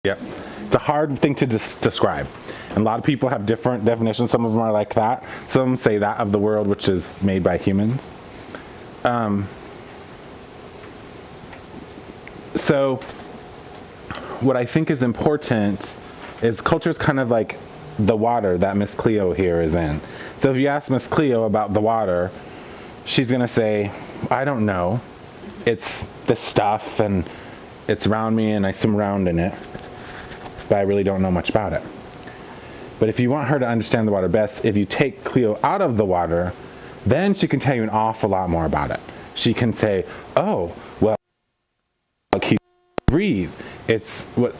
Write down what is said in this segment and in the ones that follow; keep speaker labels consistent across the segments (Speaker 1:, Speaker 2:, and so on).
Speaker 1: Yep. It's a hard thing to describe. And a lot of people have different definitions. Some of them are like that. Some say that of the world which is made by humans. So what I think is important is culture is kind of like the water that Miss Cleo here is in. So if you ask Miss Cleo about the water, she's going to say, I don't know. It's this stuff and it's around me and I swim around in it, but I really don't know much about it. But if you want her to understand the water best, if you take Cleo out of the water, then she can tell you an awful lot more about it. She can say, oh, well, keep breathe. It's what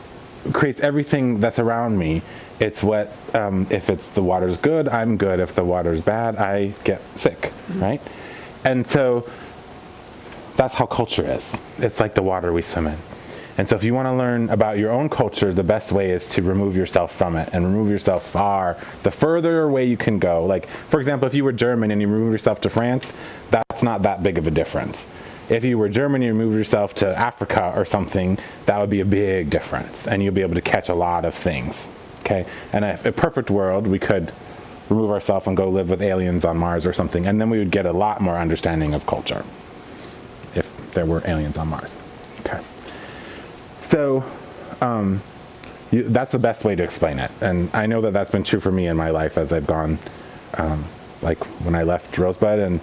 Speaker 1: creates everything that's around me. It's what, if it's the water's good, I'm good. If the water's bad, I get sick, right? And so that's how culture is. It's like the water we swim in. And so if you want to learn about your own culture, the best way is to remove yourself from it and remove yourself far. The further away you can go. Like, for example, if you were German and you remove yourself to France, that's not that big of a difference. If you were German and you remove yourself to Africa or something, that would be a big difference. And you'll be able to catch a lot of things. Okay? And if a perfect world, we could remove ourselves and go live with aliens on Mars or something, and then we would get a lot more understanding of culture if there were aliens on Mars. Okay. So that's the best way to explain it. And I know that that's been true for me in my life as I've gone, like when I left Rosebud and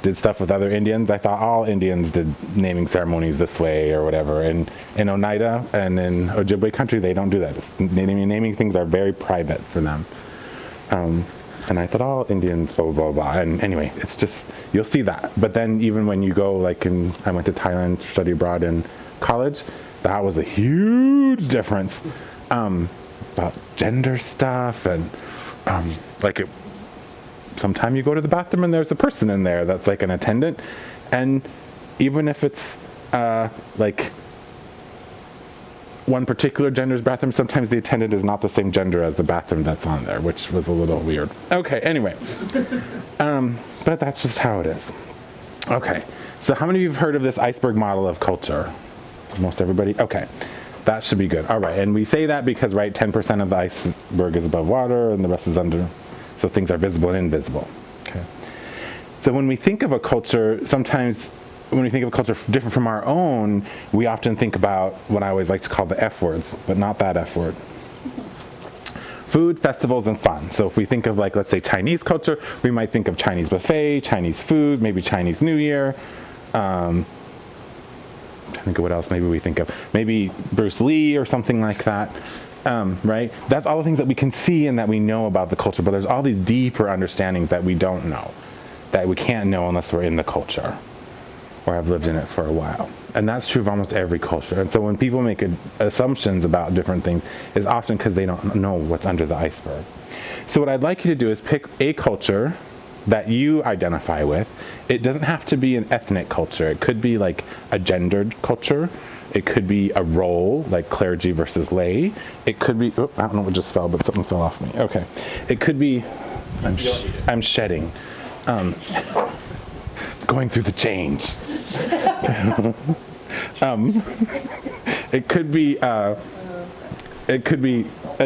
Speaker 1: did stuff with other Indians, I thought all Indians did naming ceremonies this way or whatever. And in Oneida and in Ojibwe country, they don't do that. Naming things are very private for them. And I thought all Indians, blah, blah, blah. And anyway, it's just, you'll see that. But then even when you go, like I went to Thailand to study abroad in college, that was a huge difference about gender stuff and sometimes you go to the bathroom and there's a person in there that's like an attendant, and even if it's like one particular gender's bathroom, sometimes the attendant is not the same gender as the bathroom that's on there, which was a little weird. Okay, anyway, but that's just how it is. Okay, so how many of you have heard of this iceberg model of culture? Most everybody? Okay, that should be good. All right, and we say that because, right, 10% of the iceberg is above water and the rest is under, so things are visible and invisible. Okay. So when we think of a culture, sometimes when we think of a culture different from our own, we often think about what I always like to call the F words, but not that F word. Food, festivals, and fun. So if we think of, like, let's say Chinese culture, we might think of Chinese buffet, Chinese food, maybe Chinese New Year. I think of what else maybe we think of. Maybe Bruce Lee or something like that, right? That's all the things that we can see and that we know about the culture, but there's all these deeper understandings that we don't know, that we can't know unless we're in the culture or have lived in it for a while. And that's true of almost every culture. And so when people make assumptions about different things, it's often because they don't know what's under the iceberg. So what I'd like you to do is pick a culture that you identify with. It doesn't have to be an ethnic culture. It could be like a gendered culture. It could be a role, like clergy versus lay. It could be, I don't know what just fell, but something fell off me. Okay. It could be, I'm shedding. Going through the change. It could be a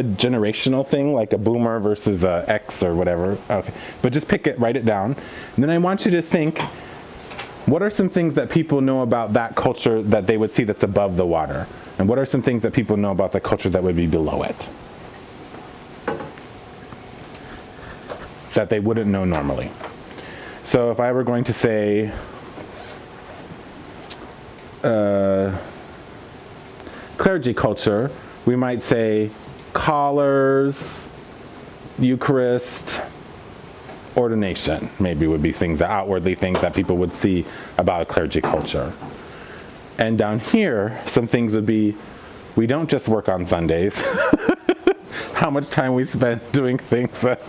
Speaker 1: generational thing, like a boomer versus a X or whatever. Okay, but just pick it, write it down. And then I want you to think, what are some things that people know about that culture that they would see that's above the water? And what are some things that people know about the culture that would be below it? That they wouldn't know normally. So if I were going to say, clergy culture, we might say collars, Eucharist, ordination, maybe would be things, outwardly things that people would see about a clergy culture. And down here, some things would be, we don't just work on Sundays. How much time we spend doing things that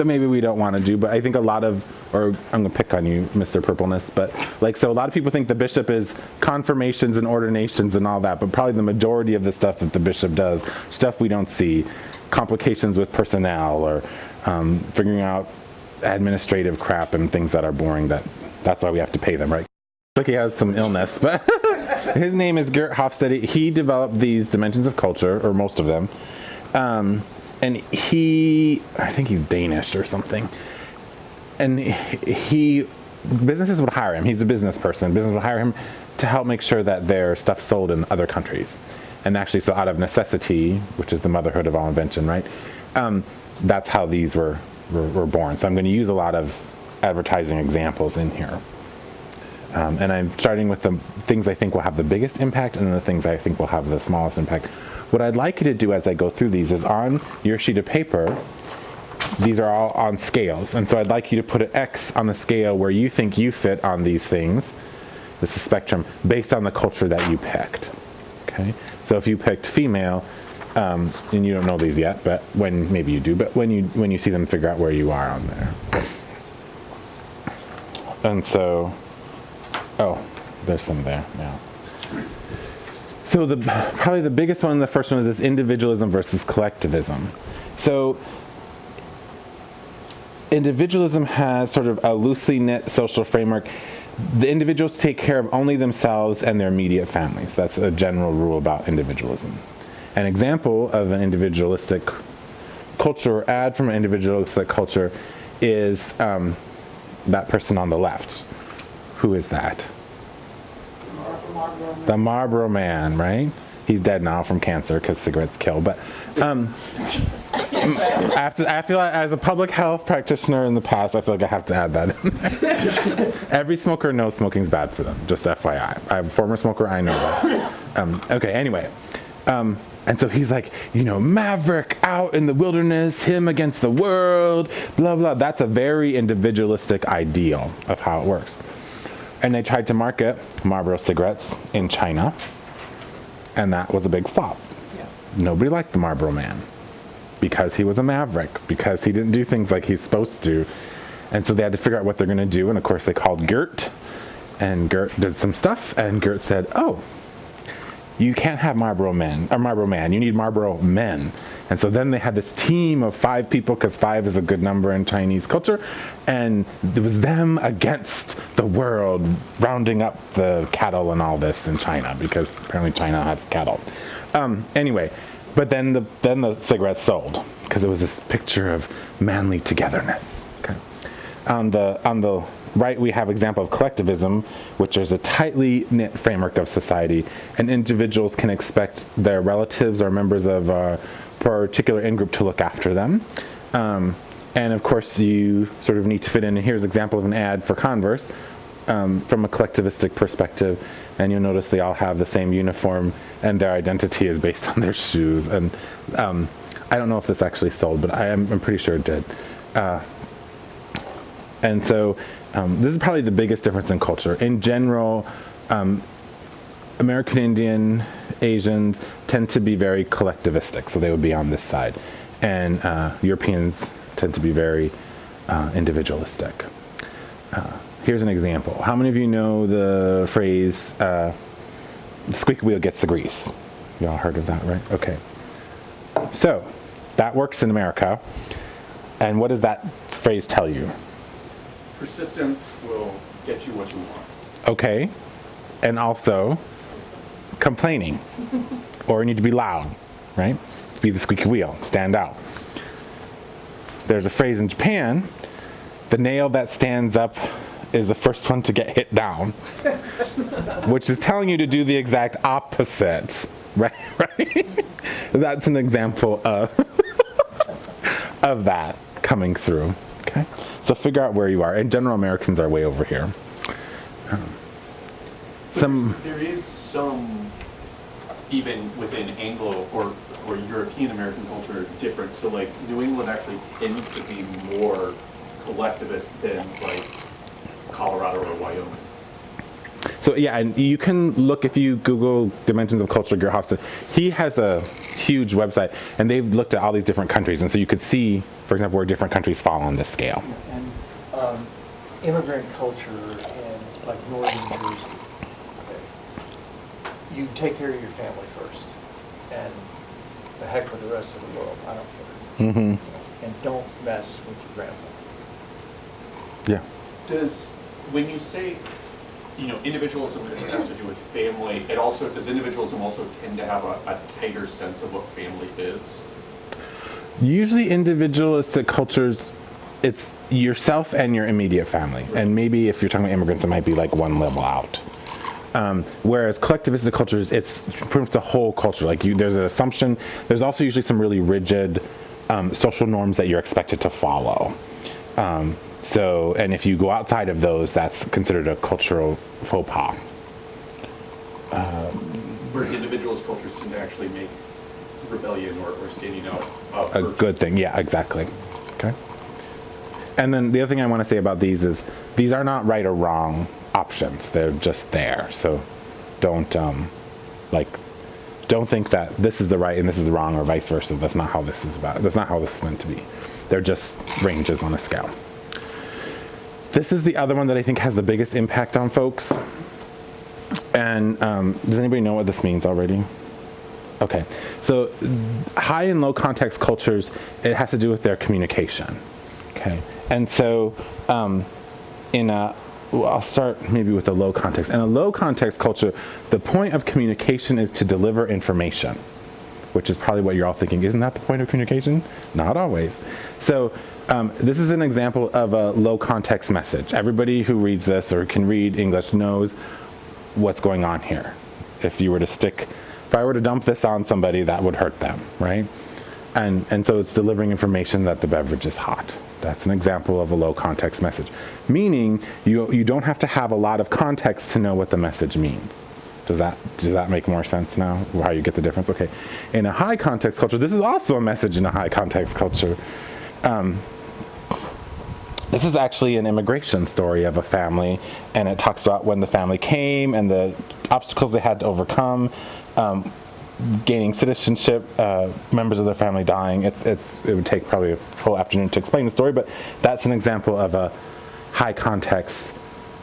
Speaker 1: maybe we don't want to do, but I think a lot of, or I'm going to pick on you, Mr. Purpleness, but like, so a lot of people think the bishop is confirmations and ordinations and all that, but probably the majority of the stuff that the bishop does, stuff we don't see, complications with personnel or figuring out administrative crap and things that are boring, that's why we have to pay them, right? Like he has some illness, but His name is Gert Hofstede. He developed these dimensions of culture, or most of them. And I think he's Danish or something. And businesses would hire him. He's a business person. Business would hire him to help make sure that their stuff sold in other countries. And actually, so out of necessity, which is the motherhood of all invention, right? That's how these were born. So I'm going to use a lot of advertising examples in here. And I'm starting with the things I think will have the biggest impact and then the things I think will have the smallest impact. What I'd like you to do as I go through these is on your sheet of paper, these are all on scales. And so I'd like you to put an X on the scale where you think you fit on these things. This is spectrum based on the culture that you picked. Okay? So if you picked female, and you don't know these yet, but maybe you do, but when you see them, figure out where you are on there. And so, there's some there now. So probably the biggest one, the first one, is this individualism versus collectivism. So individualism has sort of a loosely knit social framework. The individuals take care of only themselves and their immediate families. That's a general rule about individualism. An example of an individualistic culture, or ad from an individualistic culture, is that person on the left. Who is that? The Marlboro Man, right? He's dead now from cancer because cigarettes kill. But I feel like as a public health practitioner in the past, I feel like I have to add that in there. Every smoker knows smoking's bad for them, just FYI. I'm a former smoker, I know that. Okay, anyway. And so he's like, maverick out in the wilderness, him against the world, blah, blah. That's a very individualistic ideal of how it works. And they tried to market Marlboro cigarettes in China, and that was a big flop. Yeah. Nobody liked the Marlboro Man because he was a maverick, because he didn't do things like he's supposed to. And so they had to figure out what they're going to do, and of course they called Gert, and Gert did some stuff, and Gert said, you can't have Marlboro Man, you need Marlboro Men. And so then they had this team of 5 people, because 5 is a good number in Chinese culture, and it was them against the world, rounding up the cattle and all this in China, because apparently China has cattle. Anyway, but then the cigarettes sold, because it was this picture of manly togetherness. Okay. On the right, we have example of collectivism, which is a tightly knit framework of society, and individuals can expect their relatives or members of a particular in-group to look after them. And of course, you sort of need to fit in. And here's an example of an ad for Converse from a collectivistic perspective. And you'll notice they all have the same uniform, and their identity is based on their shoes. And I don't know if this actually sold, but I'm pretty sure it did. And so this is probably the biggest difference in culture. In general, American Indian, Asians tend to be very collectivistic, so they would be on this side. And Europeans tend to be very individualistic. Here's an example. How many of you know the phrase, the squeaky wheel gets the grease? You all heard of that, right? Okay. So, that works in America. And what does that phrase tell you?
Speaker 2: Persistence will get you what you want.
Speaker 1: Okay. And also, complaining. Or you need to be loud, right? Be the squeaky wheel. Stand out. There's a phrase in Japan, the nail that stands up is the first one to get hit down. Which is telling you to do the exact opposite. Right? That's an example of that coming through. Okay? So figure out where you are. In general, Americans are way over here.
Speaker 2: There is some, even within Anglo or European American culture, difference. So like New England actually tends to be more collectivist than like Colorado or Wyoming.
Speaker 1: So yeah, and you can look, if you Google Dimensions of Culture, Gert Hofstede, he has a huge website, and they've looked at all these different countries, and so you could see, for example, where different countries fall on this scale.
Speaker 3: And immigrant culture in like northern Jersey, you take care of your family first, and the heck with the rest of the world, I don't care.
Speaker 1: Mm-hmm.
Speaker 3: And don't mess with your grandma.
Speaker 1: Yeah.
Speaker 2: When you say individualism has to do with family. Does individualism also tend to have a tighter sense of what family is?
Speaker 1: Usually individualistic cultures, it's yourself and your immediate family. And maybe if you're talking about immigrants, it might be like one level out. Whereas collectivistic cultures, it's pretty much the whole culture. Like there's an assumption, there's also usually some really rigid social norms that you're expected to follow. And if you go outside of those, that's considered a cultural faux pas.
Speaker 2: Whereas individualist cultures tend to actually make rebellion or standing out
Speaker 1: a good thing. Yeah, exactly. Okay. And then the other thing I want to say about these is these are not right or wrong options. They're just there. So don't think that this is the right and this is the wrong or vice versa. That's not how this is about. That's not how this is meant to be. They're just ranges on a scale. This is the other one that I think has the biggest impact on folks. And does anybody know what this means already? Okay. So high and low context cultures, it has to do with their communication. Okay. And so I'll start maybe with the low context. In a low context culture, the point of communication is to deliver information, which is probably what you're all thinking. Isn't that the point of communication? Not always. So this is an example of a low context message. Everybody who reads this or can read English knows what's going on here. If I were to dump this on somebody, that would hurt them, right? And so it's delivering information that the beverage is hot. That's an example of a low context message. Meaning you don't have to have a lot of context to know what the message means. Does that make more sense now? How you get the difference? Okay. In a high context culture, this is also a message in a high context culture. This is actually an immigration story of a family, and it talks about when the family came and the obstacles they had to overcome, gaining citizenship, members of their family dying. It would take probably a whole afternoon to explain the story, but that's an example of a high context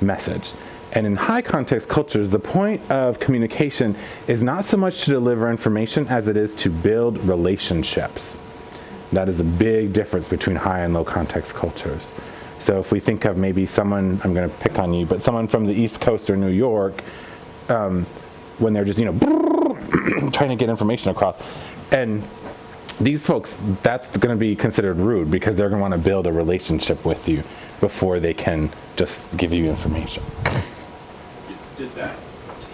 Speaker 1: message. And in high context cultures, the point of communication is not so much to deliver information as it is to build relationships. That is a big difference between high and low context cultures. So if we think of maybe someone, I'm going to pick on you, but someone from the East Coast or New York, when they're just, trying to get information across. And these folks, that's going to be considered rude because they're going to want to build a relationship with you before they can just give you information.
Speaker 2: Does that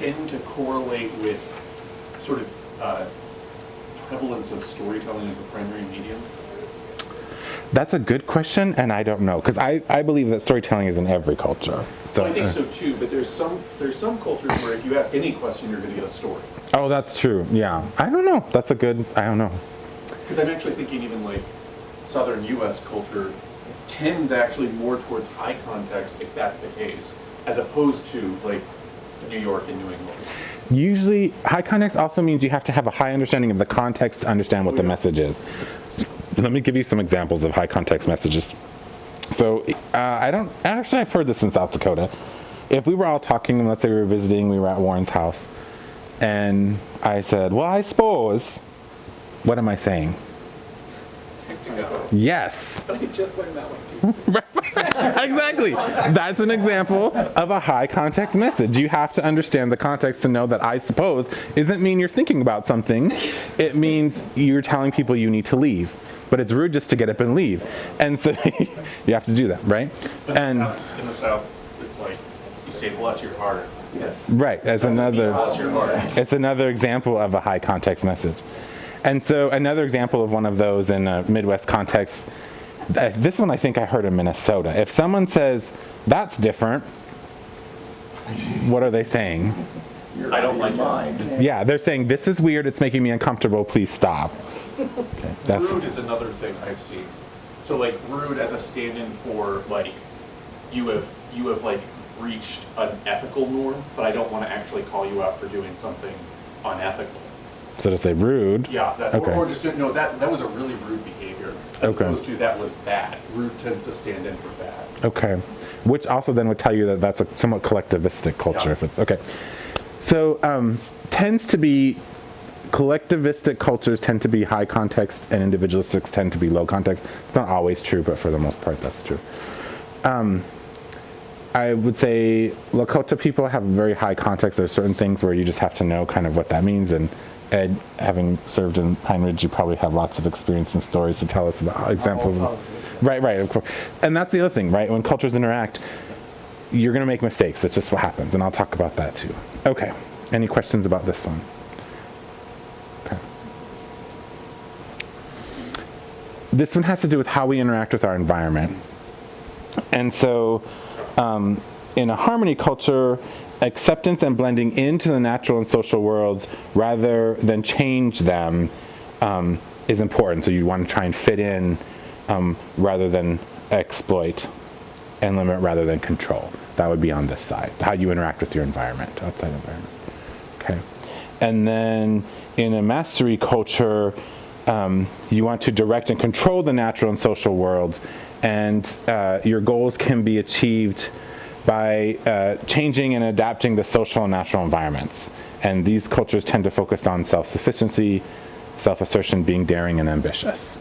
Speaker 2: tend to correlate with sort of prevalence of storytelling as a primary medium?
Speaker 1: That's a good question, and I don't know, because I believe that storytelling is in every culture. So
Speaker 2: well, I think so too, but there's some cultures where if you ask any question, you're going to get a story.
Speaker 1: Oh, that's true. Yeah, I don't know. I don't know.
Speaker 2: Because I'm actually thinking even like Southern U.S. culture tends actually more towards high context if that's the case, as opposed to like New York and New England.
Speaker 1: Usually, high context also means you have to have a high understanding of the context to understand what the message is. Let me give you some examples of high context messages. So I've heard this in South Dakota. If we were all talking, let's say we were visiting, we were at Warren's house, and I said, well, I suppose, what am I saying? Yes.
Speaker 2: I just learned that one too.
Speaker 1: Exactly. That's an example of a high context message. You have to understand the context to know that I suppose isn't mean you're thinking about something. It means you're telling people you need to leave. But it's rude just to get up and leave. And so you have to do that, right?
Speaker 2: But in the South, it's like you say, bless your heart. Yes.
Speaker 1: Right. It's
Speaker 2: Bless your heart.
Speaker 1: It's another example of a high context message. And so another example of one of those in a Midwest context, this one I think I heard in Minnesota. If someone says, that's different, what are they saying?
Speaker 2: I don't like it.
Speaker 1: Yeah, they're saying, this is weird, it's making me uncomfortable, please stop. Okay,
Speaker 2: rude is another thing I've seen. So like rude as a stand-in for like, you have like reached an ethical norm, but I don't want to actually call you out for doing something unethical.
Speaker 1: So to say rude.
Speaker 2: Yeah,
Speaker 1: okay.
Speaker 2: or just no. That was a really rude behavior. As opposed to that was bad. Rude tends to stand in for bad.
Speaker 1: Okay, which also then would tell you that that's a somewhat collectivistic culture.
Speaker 2: Yeah.
Speaker 1: If it's okay. So tends to be collectivistic cultures tend to be high context, and individualistics tend to be low context. It's not always true, but for the most part, that's true. I would say Lakota people have very high context. There's certain things where you just have to know kind of what that means. And Ed, having served in Pine Ridge, you probably have lots of experience and stories to tell us about examples. Right, of course. And that's the other thing, right? When cultures interact, you're going to make mistakes. That's just what happens. And I'll talk about that too. Okay. Any questions about this one? Okay. This one has to do with how we interact with our environment. And so in a harmony culture, acceptance and blending into the natural and social worlds rather than change them is important. So you want to try and fit in rather than exploit, and limit rather than control. That would be on this side, how you interact with your environment, outside environment. Okay. And then in a mastery culture, you want to direct and control the natural and social worlds, and your goals can be achieved by changing and adapting the social and natural environments. And these cultures tend to focus on self-sufficiency, self-assertion, being daring and ambitious.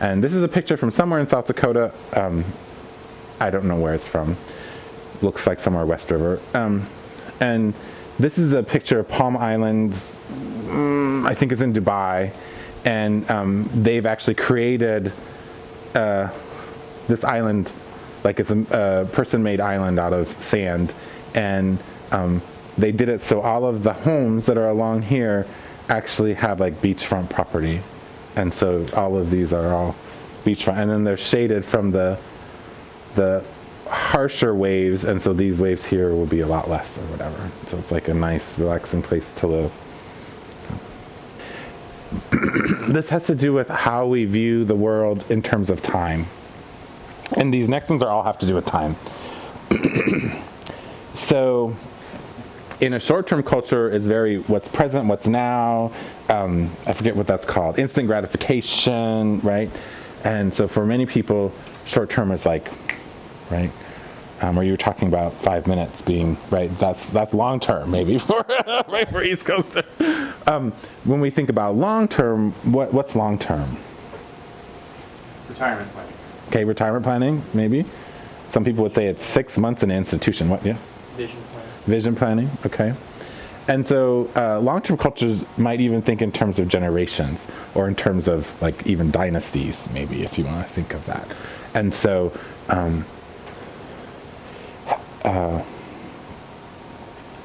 Speaker 1: And this is a picture from somewhere in South Dakota. I don't know where it's from. Looks like somewhere West River. And this is a picture of Palm Island. I think it's in Dubai. And they've actually created this island, like it's a person-made island out of sand. And they did it so all of the homes that are along here actually have like beachfront property. And so all of these are all beachfront. And then they're shaded from the harsher waves, and so these waves here will be a lot less or whatever. So it's like a nice, relaxing place to live. This has to do with how we view the world in terms of time. And these next ones all have to do with time. So in a short-term culture, it's very what's present, what's now. I forget what that's called. Instant gratification, right? And so for many people, short-term is like, right? Or you were talking about 5 minutes being, right? That's long-term, maybe, for right, for East Coaster. When we think about long-term, what's long-term?
Speaker 2: Retirement planning.
Speaker 1: Okay, retirement planning, maybe. Some people would say it's 6 months in an institution. What? Yeah.
Speaker 3: Vision planning.
Speaker 1: Vision planning. Okay. And so long-term cultures might even think in terms of generations, or in terms of like even dynasties, maybe, if you want to think of that. And so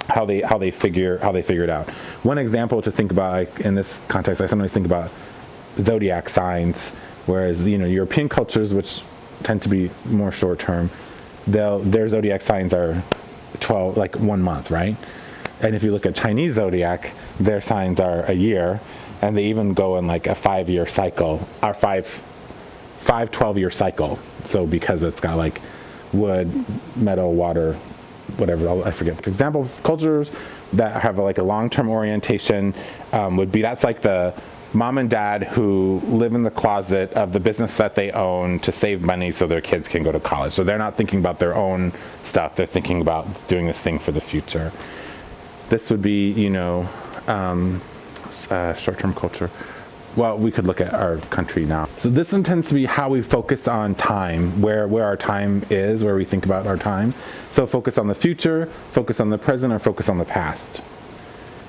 Speaker 1: how they figure it out. One example to think about, like, in this context, I sometimes think about Zodiac Signs, whereas European cultures, which tend to be more short-term, their Zodiac Signs are 12, like 1 month, right? And if you look at Chinese Zodiac, their signs are a year, and they even go in like a 5-year cycle, or 12-year cycle. So because it's got like wood, metal, water, whatever, I forget. For example, cultures that have like a long-term orientation would be, that's like the mom and dad who live in the closet of the business that they own to save money so their kids can go to college. So they're not thinking about their own stuff. They're thinking about doing this thing for the future. This would be, short-term culture. Well, we could look at our country now. So this one tends to be how we focus on time, where our time is, where we think about our time. So focus on the future, focus on the present, or focus on the past.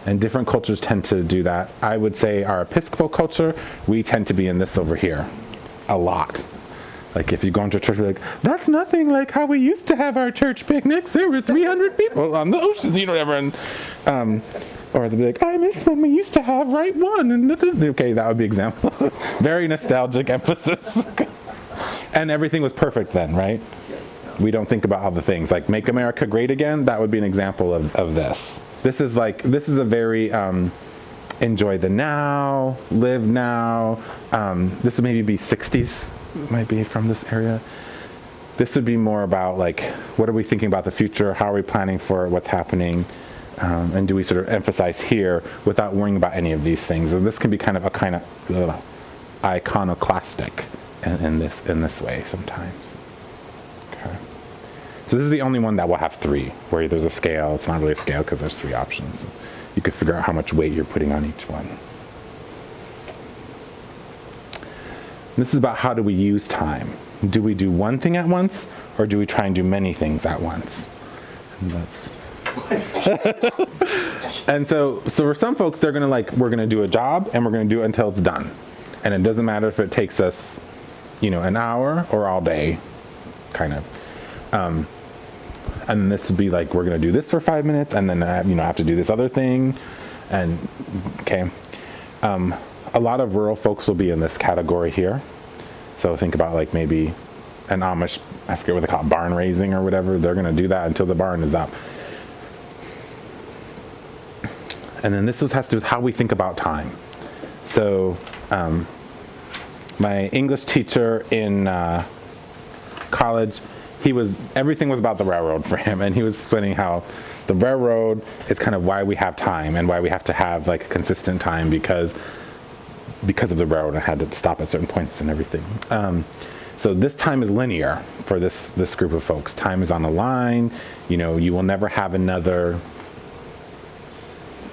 Speaker 1: And different cultures tend to do that. I would say our Episcopal culture, we tend to be in this over here a lot. Like if you go into church, you're like, that's nothing like how we used to have our church picnics. There were 300 people on the ocean, whatever. And, or they'll be like, I miss when we used to have right one. And okay, that would be an example. Very nostalgic emphasis. And everything was perfect then, right? We don't think about all the things. Like Make America Great Again, that would be an example of this. This is a very enjoy the now, live now. This would maybe be 60s. Might be from this area. This would be more about like, what are we thinking about the future? How are we planning for what's happening? And do we sort of emphasize here without worrying about any of these things? And this can be kind of iconoclastic in this way sometimes. Okay. So this is the only one that will have 3, where there's a scale. It's not really a scale because there's 3 options. So you could figure out how much weight you're putting on each one. This is about how do we use time. Do we do one thing at once, or do we try and do many things at once? And so for some folks, they're gonna we're gonna do a job and we're gonna do it until it's done, and it doesn't matter if it takes us, an hour or all day, kind of. And this would be we're gonna do this for 5 minutes, and then I have to do this other thing, and okay. A lot of rural folks will be in this category here. So think about maybe an Amish, I forget what they call it, barn raising or whatever. They're going to do that until the barn is up. And then this has to do with how we think about time. So my English teacher in college, everything was about the railroad for him, and he was explaining how the railroad is kind of why we have time and why we have to have a consistent time because of the railroad. I had to stop at certain points and everything. So this time is linear for this group of folks. Time is on a line. You will never have another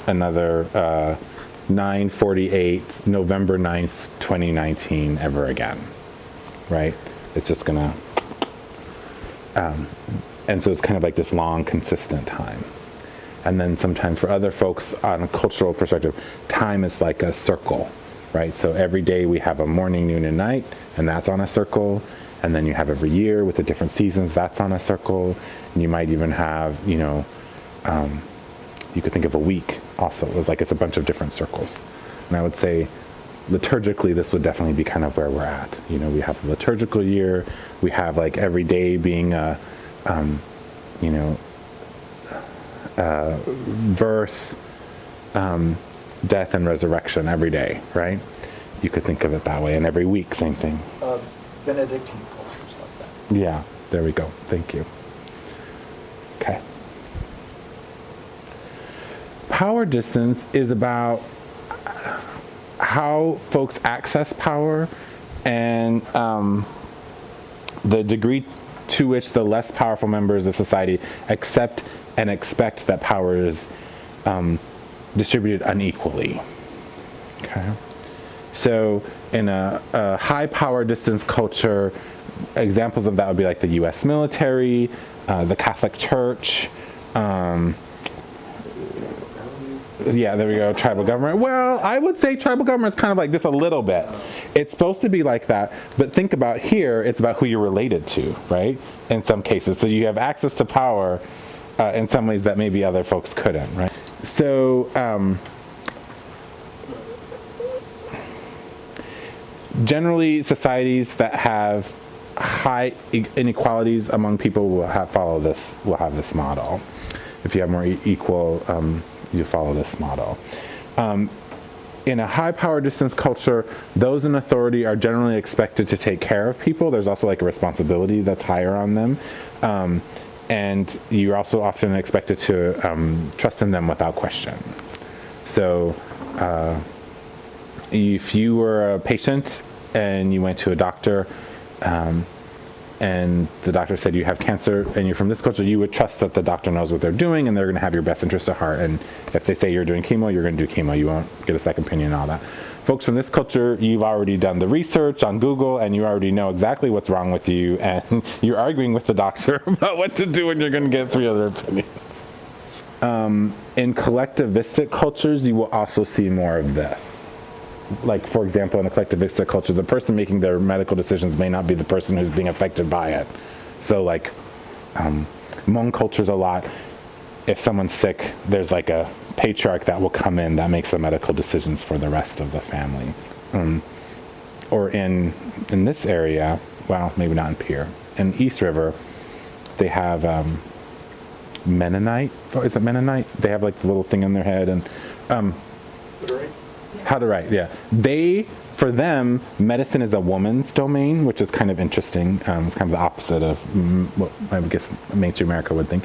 Speaker 1: 9/48 November 9th 2019 ever again, right? It's just gonna and so it's kind of this long consistent time. And then sometimes for other folks on a cultural perspective, time is like a circle, right? So every day we have a morning, noon, and night, and that's on a circle. And then you have every year with the different seasons, that's on a circle. And you might even have, you could think of a week also. It's a bunch of different circles. And I would say liturgically, this would definitely be kind of where we're at. We have the liturgical year. We have every day being a, birth, death, and resurrection every day, right? You could think of it that way. And every week, same thing.
Speaker 3: Benedictine cultures like that.
Speaker 1: Yeah, there we go. Thank you. Okay. Power distance is about how folks access power and the degree to which the less powerful members of society accept and expect that power is distributed unequally. Okay. So in a high power distance culture, examples of that would be the U.S. military, the Catholic Church, yeah, there we go, tribal government. Well, I would say tribal government is kind of like this a little bit. It's supposed to be like that, but think about here, it's about who you're related to, right? In some cases. So you have access to power in some ways that maybe other folks couldn't, right? So generally societies that have high inequalities among people will have this model. If you have more equal, you follow this model. In a high power distance culture, those in authority are generally expected to take care of people. There's also a responsibility that's higher on them. And you're also often expected to trust in them without question. So if you were a patient and you went to a doctor and the doctor said you have cancer and you're from this culture, you would trust that the doctor knows what they're doing and they're going to have your best interest at heart. And if they say you're doing chemo, you're going to do chemo. You won't get a second opinion and all that. Folks from this culture, you've already done the research on Google and you already know exactly what's wrong with you, and you're arguing with the doctor about what to do, and you're going to get 3 other opinions. In collectivistic cultures, you will also see more of this. Like, for example, in a collectivistic culture, the person making their medical decisions may not be the person who's being affected by it. So, like, Hmong cultures a lot, if someone's sick, there's like a patriarch that will come in that makes the medical decisions for the rest of the family. Or in this area, well, maybe not in Pierre, in East River, they have Mennonite. Oh, is it Mennonite? They have like the little thing in their head and how to write. Yeah, for them, medicine is a woman's domain, which is kind of interesting. It's kind of the opposite of what I guess mainstream America would think.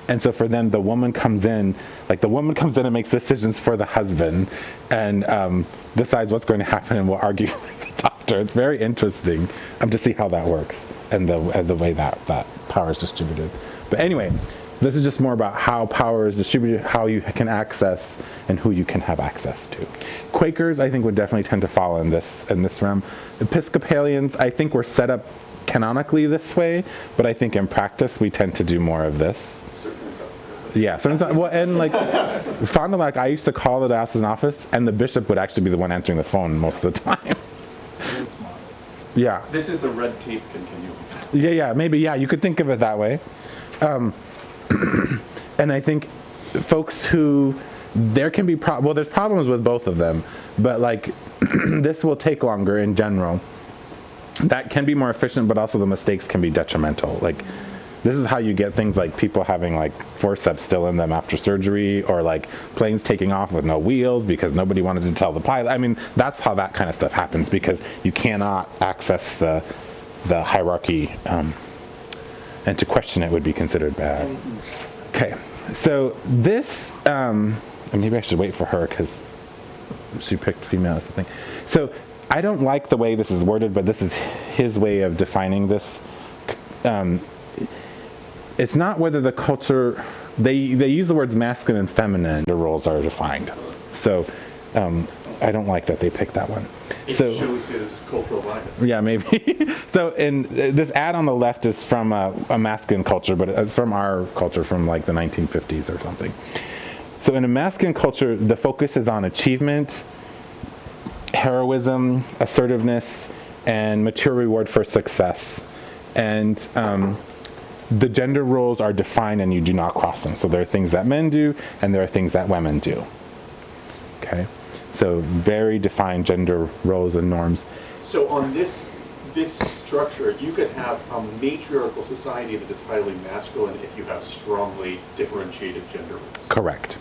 Speaker 1: And so for them, the woman comes in and makes decisions for the husband and decides what's going to happen and will argue with the doctor. It's very interesting to see how that works and the way that power is distributed. But anyway, this is just more about how power is distributed, how you can access, and who you can have access to. Quakers, I think, would definitely tend to fall in this realm. Episcopalians, I think, we're set up canonically this way, but I think in practice we tend to do more of this.
Speaker 2: Certainly South
Speaker 1: Yeah, sometimes, well, and like, Fond du Lac, I used to call the diocesan office, and the bishop would actually be the one answering the phone most of the time. Yeah.
Speaker 2: This is the red tape continuum.
Speaker 1: Yeah, maybe, yeah, you could think of it that way. And I think folks who, there can be, well, there's problems with both of them, but like, this will take longer in general. That can be more efficient, but also the mistakes can be detrimental. Like, this is how you get things like people having like forceps still in them after surgery, or like planes taking off with no wheels because nobody wanted to tell the pilot. I mean, that's how that kind of stuff happens, because you cannot access the hierarchy, and to question it would be considered bad. Okay, so this, and maybe I should wait for her because she picked female as the thing. So I don't like the way this is worded, but this is his way of defining this. It's not whether the culture, they use the words masculine and feminine, the roles are defined. So I don't like that they picked that one.
Speaker 2: It
Speaker 1: So
Speaker 2: shows his cultural bias.
Speaker 1: yeah, maybe. So in this ad on the left is from a masculine culture, but it's from our culture from like the 1950s or something. So in a masculine culture, the focus is on achievement, heroism, assertiveness, and mature reward for success. And the gender roles are defined and you do not cross them. So there are things that men do and there are things that women do. Okay? So very defined gender roles and norms.
Speaker 2: So on this structure, you could have a matriarchal society that is highly masculine if you have strongly differentiated gender roles.
Speaker 1: Correct.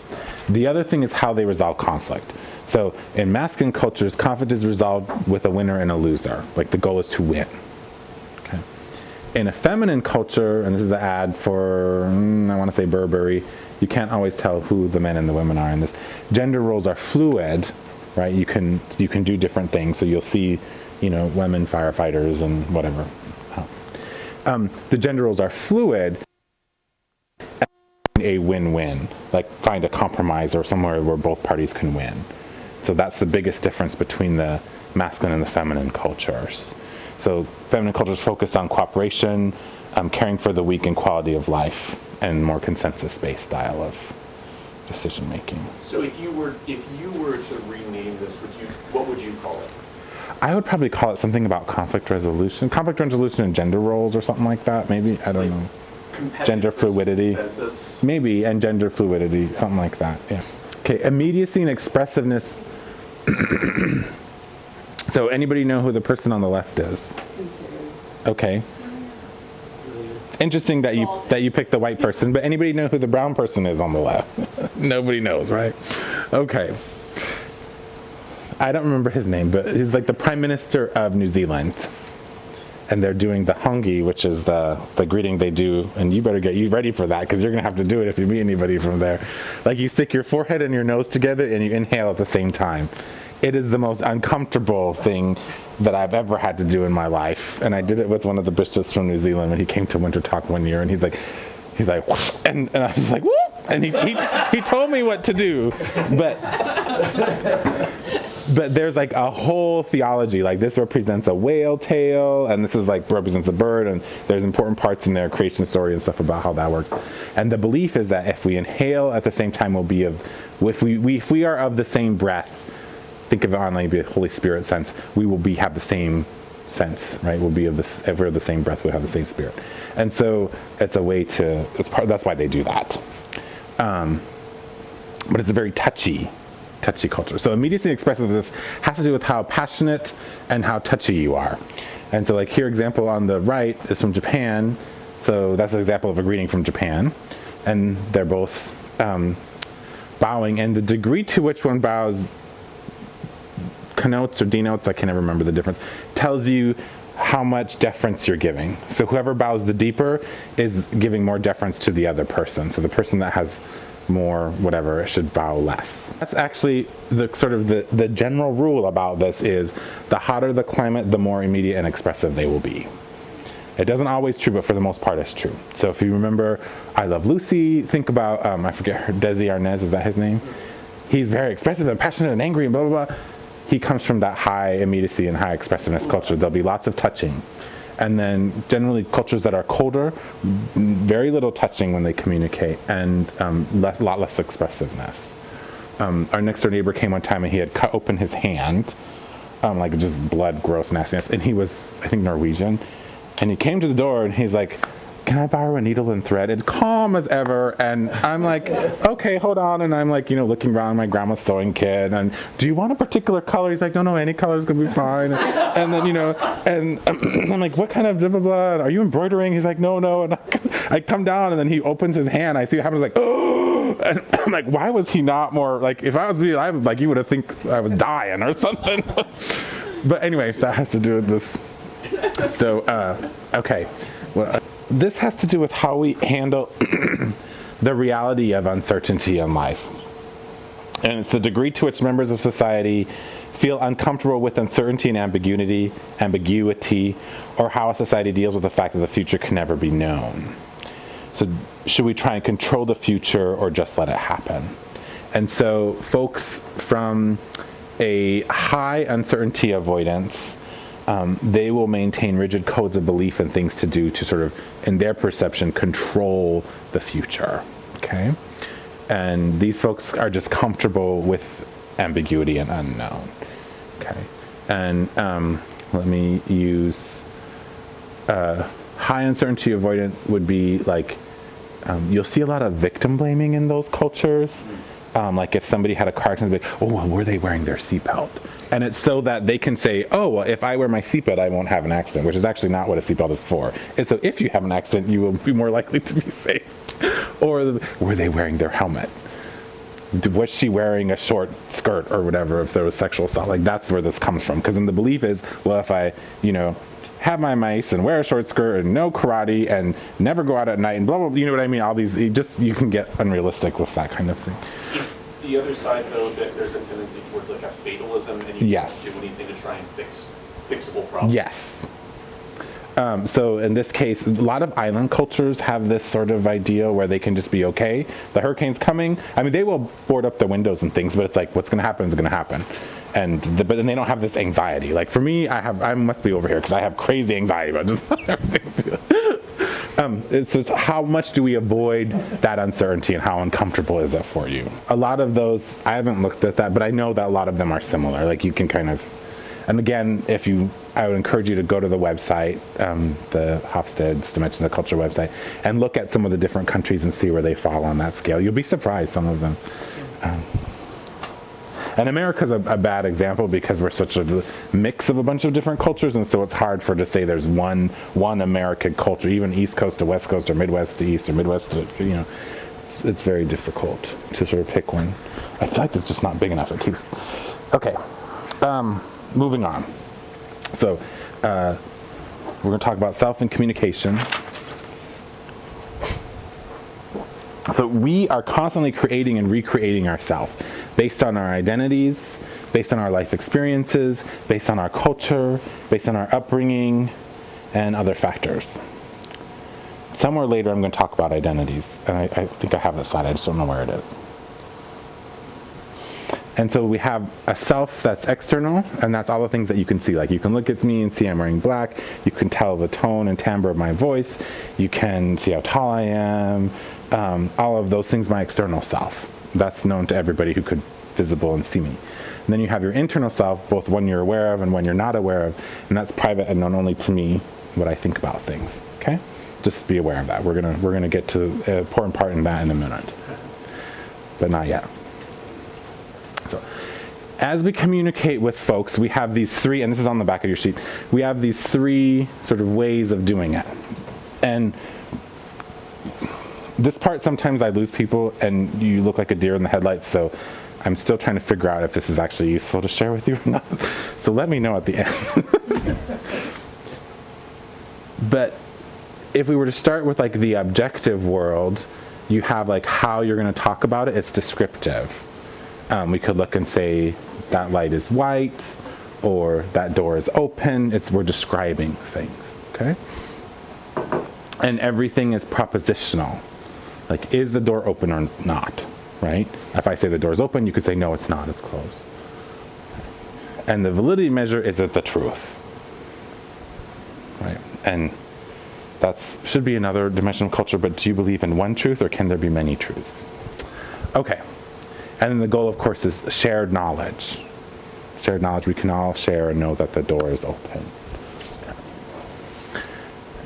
Speaker 1: The other thing is how they resolve conflict. So in masculine cultures, conflict is resolved with a winner and a loser. Like the goal is to win. Okay. In a feminine culture, and this is an ad for, I want to say Burberry, you can't always tell who the men and the women are in this. Gender roles are fluid, right? You can do different things. So you'll see, women firefighters and whatever. The gender roles are fluid. A win-win, like find a compromise or somewhere where both parties can win. So that's the biggest difference between the masculine and the feminine cultures. So feminine cultures focus on cooperation, caring for the weak, and quality of life, and more consensus-based style of decision making.
Speaker 2: So if you were to rename this, what would you call it?
Speaker 1: I would probably call it something about conflict resolution and gender roles or something like that. Maybe, I don't know. Gender fluidity.
Speaker 2: Consensus.
Speaker 1: Maybe, and gender fluidity, yeah. Something like that. Yeah. Okay, immediacy and expressiveness. So anybody know who the person on the left is? Okay. Interesting that you picked the white person, but anybody know who the brown person is on the left? Nobody knows, right? Okay. I don't remember his name, but he's like the Prime Minister of New Zealand. And they're doing the hongi, which is the greeting they do, and you better get you ready for that, because you're going to have to do it if you meet anybody from there. Like, you stick your forehead and your nose together and you inhale at the same time. It is the most uncomfortable thing that I've ever had to do in my life. And I did it with one of the bishops from New Zealand when he came to Winter Talk one year, and he's like, and I was like, whoop! And he told me what to do, but there's like a whole theology, like this represents a whale tail, and this is like represents a bird, and there's important parts in their creation story and stuff about how that works. And the belief is that if we inhale at the same time, if we are of the same breath, think of it on like the Holy Spirit sense, we will have the same sense, right? We'll be if we're of the same breath, we'll have the same spirit. And so it's a way that's why they do that. But it's a very touchy culture. So immediacy and expressiveness has to do with how passionate and how touchy you are. And so like here, example on the right is from Japan. So that's an example of a greeting from Japan. And they're both bowing. And the degree to which one bows connotes or denotes, I can never remember the difference, tells you how much deference you're giving. So whoever bows the deeper is giving more deference to the other person. So the person that has more whatever should bow less. That's actually the general rule about this is the hotter the climate, the more immediate and expressive they will be. It doesn't always true, but for the most part it's true. So if you remember I Love Lucy, think about, I forget her, Desi Arnaz, is that his name? He's very expressive and passionate and angry and blah, blah, blah. He comes from that high immediacy and high expressiveness culture. There'll be lots of touching. And then generally cultures that are colder, very little touching when they communicate, and a lot less expressiveness. Our next door neighbor came one time and he had cut open his hand, like just blood, gross nastiness, and he was, I think, Norwegian. And he came to the door and he's like, can I borrow a needle and thread? And calm as ever. And I'm like, okay, hold on. And I'm like, looking around my grandma's sewing kit. And do you want a particular color? He's like, no, any color is going to be fine. And then, and I'm like, what kind of blah, blah, blah? Are you embroidering? He's like, no. And I come down and then he opens his hand. I see what happens, like, oh. And I'm like, why was he not more, like, if I was being alive, like, you would have think I was dying or something. But anyway, that has to do with this. So, okay. Well, this has to do with how we handle the reality of uncertainty in life. And it's the degree to which members of society feel uncomfortable with uncertainty and ambiguity, or how a society deals with the fact that the future can never be known. So should we try and control the future or just let it happen? And so folks from a high uncertainty avoidance, they will maintain rigid codes of belief and things to do to sort of, in their perception, control the future, okay? And these folks are just comfortable with ambiguity and unknown, okay? And let me use, high uncertainty avoidant would be like, you'll see a lot of victim blaming in those cultures. Like if somebody had a car accident, like, oh, well, were they wearing their seatbelt? And it's so that they can say, oh, well, if I wear my seatbelt, I won't have an accident, which is actually not what a seatbelt is for. And so if you have an accident, you will be more likely to be safe. Or were they wearing their helmet? Was she wearing a short skirt or whatever, if there was sexual assault? Like, that's where this comes from. Because then the belief is, well, if I, have my mice and wear a short skirt and no karate and never go out at night and blah, blah, blah, you know what I mean? All these, you can get unrealistic with that kind of thing.
Speaker 2: Is the other side, though, that there's a tendency towards like a fatalism and you can't do anything to try and fix fixable problems?
Speaker 1: Yes. So in this case, a lot of island cultures have this sort of idea where they can just be okay. The hurricane's coming. I mean, they will board up the windows and things, but it's like, what's going to happen is going to happen. But then they don't have this anxiety. Like for me, I must be over here because I have crazy anxiety about just everything. It's how much do we avoid that uncertainty and how uncomfortable is it for you? A lot of those, I haven't looked at that, but I know that a lot of them are similar. Like you can kind of, and again, I would encourage you to go to the website, the Hofstede's Dimensions of Culture website, and look at some of the different countries and see where they fall on that scale. You'll be surprised, some of them. And America's a bad example because we're such a mix of a bunch of different cultures, and so it's hard to say there's one American culture, even East Coast to West Coast or Midwest to East or Midwest to, it's very difficult to sort of pick one. I feel like it's just not big enough. It keeps, okay, moving on. So we're going to talk about self and communication. So we are constantly creating and recreating ourselves based on our identities, based on our life experiences, based on our culture, based on our upbringing, and other factors. Somewhere later I'm going to talk about identities, and I think I have this slide, I just don't know where it is. And so we have a self that's external, and that's all the things that you can see. Like you can look at me and see I'm wearing black, you can tell the tone and timbre of my voice, you can see how tall I am, all of those things, my external self. That's known to everybody who could visible and see me. And then you have your internal self, both one you're aware of and one you're not aware of, and that's private and known only to me, what I think about things, okay? Just be aware of that. We're gonna get to an important part in that in a minute, but not yet. So, as we communicate with folks, we have these three, and this is on the back of your sheet, we have these three sort of ways of doing it. And this part, sometimes I lose people and you look like a deer in the headlights, so I'm still trying to figure out if this is actually useful to share with you or not. So let me know at the end. But if we were to start with like the objective world, you have like how you're going to talk about it, it's descriptive. We could look and say that light is white or that door is open. We're describing things, okay? And everything is propositional. Like, is the door open or not, right? If I say the door's open, you could say, no, it's not, it's closed. And the validity measure is it the truth, right? And that should be another dimension of culture, but do you believe in one truth or can there be many truths? Okay. And then the goal, of course, is shared knowledge. Shared knowledge, we can all share and know that the door is open.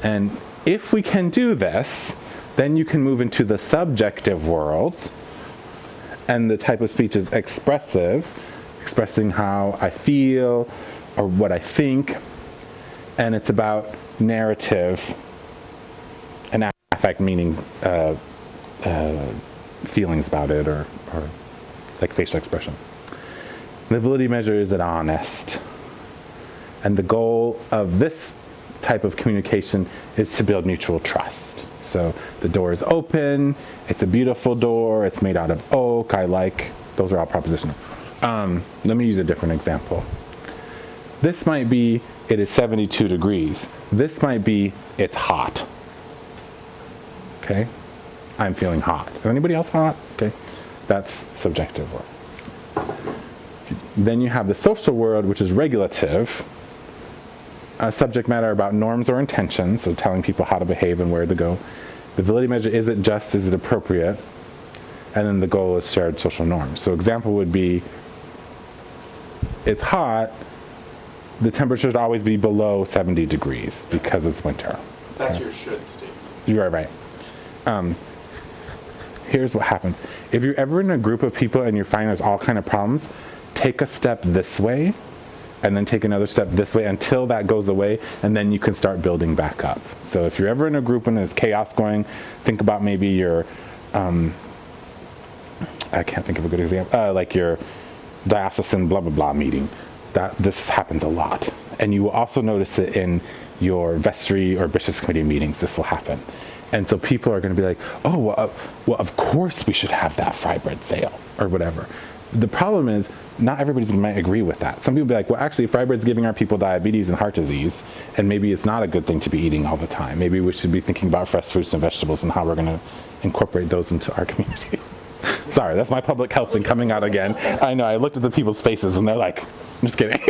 Speaker 1: And if we can do this, then you can move into the subjective world. And the type of speech is expressive, expressing how I feel or what I think. And it's about narrative and affect, meaning feelings about it or like facial expression. The validity measure is it honest. And the goal of this type of communication is to build mutual trust. So the door is open, it's a beautiful door, it's made out of oak, those are all propositional. Let me use a different example. This might be, it is 72 degrees. This might be, it's hot. Okay? I'm feeling hot. Is anybody else hot? Okay? That's subjective world. Then you have the social world, which is regulative. Subject matter about norms or intentions, so telling people how to behave and where to go. The validity measure, is it just, is it appropriate? And then the goal is shared social norms. So example would be, it's hot, the temperature should always be below 70 degrees because it's winter.
Speaker 2: That's your should statement.
Speaker 1: You're right. Here's what happens. If you're ever in a group of people and you find there's all kind of problems, take a step this way and then take another step this way until that goes away, and then you can start building back up. So if you're ever in a group and there's chaos going, think about maybe your, I can't think of a good example, like your diocesan blah, blah, blah meeting. This happens a lot. And you will also notice it in your vestry or bishops' committee meetings. This will happen. And so people are going to be like, oh, well, of course we should have that fry bread sale or whatever. The problem is not everybody might agree with that. Some people be like, well, actually, fry bread's giving our people diabetes and heart disease, and maybe it's not a good thing to be eating all the time. Maybe we should be thinking about fresh fruits and vegetables and how we're going to incorporate those into our community. Sorry, that's my public health thing coming out again. I know, I looked at the people's faces and they're like, I'm just kidding.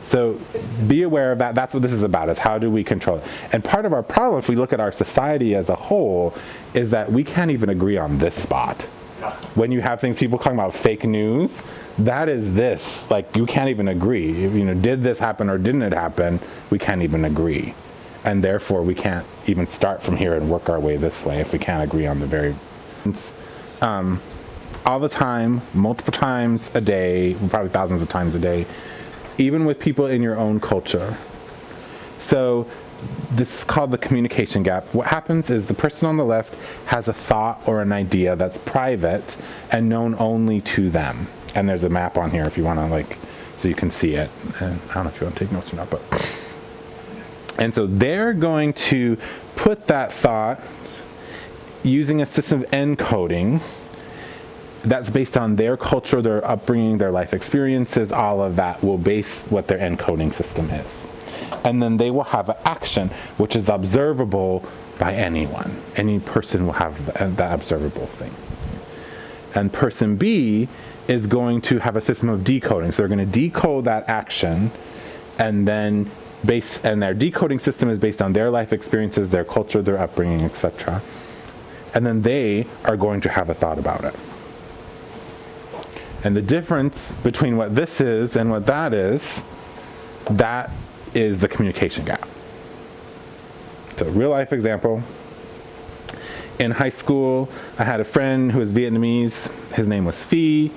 Speaker 1: So be aware of that. That's what this is about, is how do we control it. And part of our problem, if we look at our society as a whole, is that we can't even agree on this spot. When you have things, people talking about fake news, that is this. Like, you can't even agree. Did this happen or didn't it happen? We can't even agree. And therefore, we can't even start from here and work our way this way if we can't agree on the very... all the time, multiple times a day, probably thousands of times a day, even with people in your own culture. So this is called the communication gap. What happens is the person on the left has a thought or an idea that's private and known only to them. And there's a map on here if you want to, so you can see it. And I don't know if you want to take notes or not, but... And so they're going to put that thought using a system of encoding that's based on their culture, their upbringing, their life experiences. All of that will base what their encoding system is. And then they will have an action which is observable by anyone. Any person will have that observable thing. And person B is going to have a system of decoding. So they're going to decode that action, and then their decoding system is based on their life experiences, their culture, their upbringing, etc. And then they are going to have a thought about it. And the difference between what this is and what that is the communication gap. So, real life example. In high school, I had a friend who was Vietnamese. His name was Phi.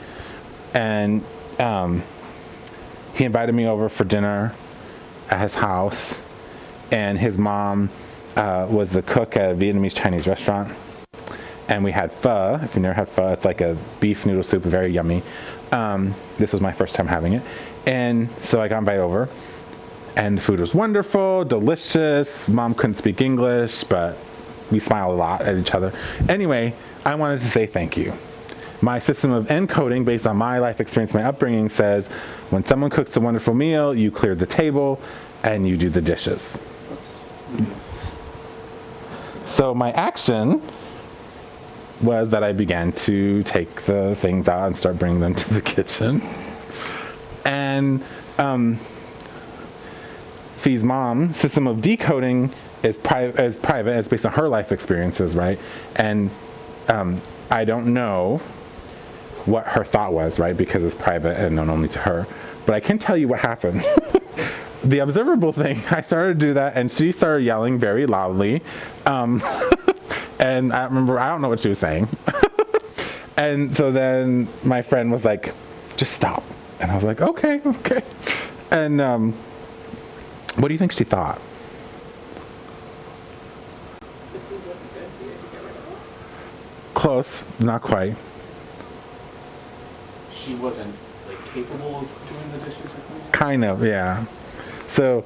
Speaker 1: And he invited me over for dinner at his house. And his mom was the cook at a Vietnamese Chinese restaurant. And we had pho. If you never had pho, it's like a beef noodle soup, very yummy. This was my first time having it. And so I got invited over. And the food was wonderful, delicious. Mom couldn't speak English, but we smiled a lot at each other. Anyway, I wanted to say thank you. My system of encoding, based on my life experience, my upbringing, says when someone cooks a wonderful meal, you clear the table and you do the dishes. So my action was that I began to take the things out and start bringing them to the kitchen. And Fee's mom's system of decoding is private. It's based on her life experiences, right? And I don't know what her thought was, right? Because it's private and known only to her. But I can tell you what happened. The observable thing, I started to do that, and she started yelling very loudly. And I don't know what she was saying. And so then my friend was like, just stop. And I was like, okay. And what do you think she thought? Close, not quite.
Speaker 2: She wasn't like capable of doing the dishes or something?
Speaker 1: Kind of, yeah. So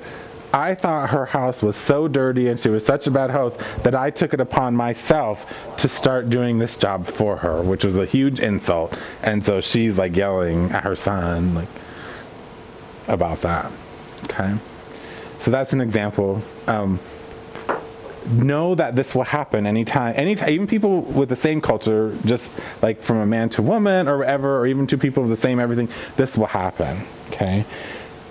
Speaker 1: I thought her house was so dirty and she was such a bad host that I took it upon myself to start doing this job for her, which was a huge insult. And so she's like yelling at her son like about that. Okay. So that's an example. Know that this will happen anytime, even people with the same culture, just like from a man to woman or whatever, or even two people of the same everything, this will happen. Okay.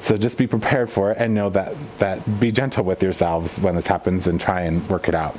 Speaker 1: So just be prepared for it and know that be gentle with yourselves when this happens and try and work it out.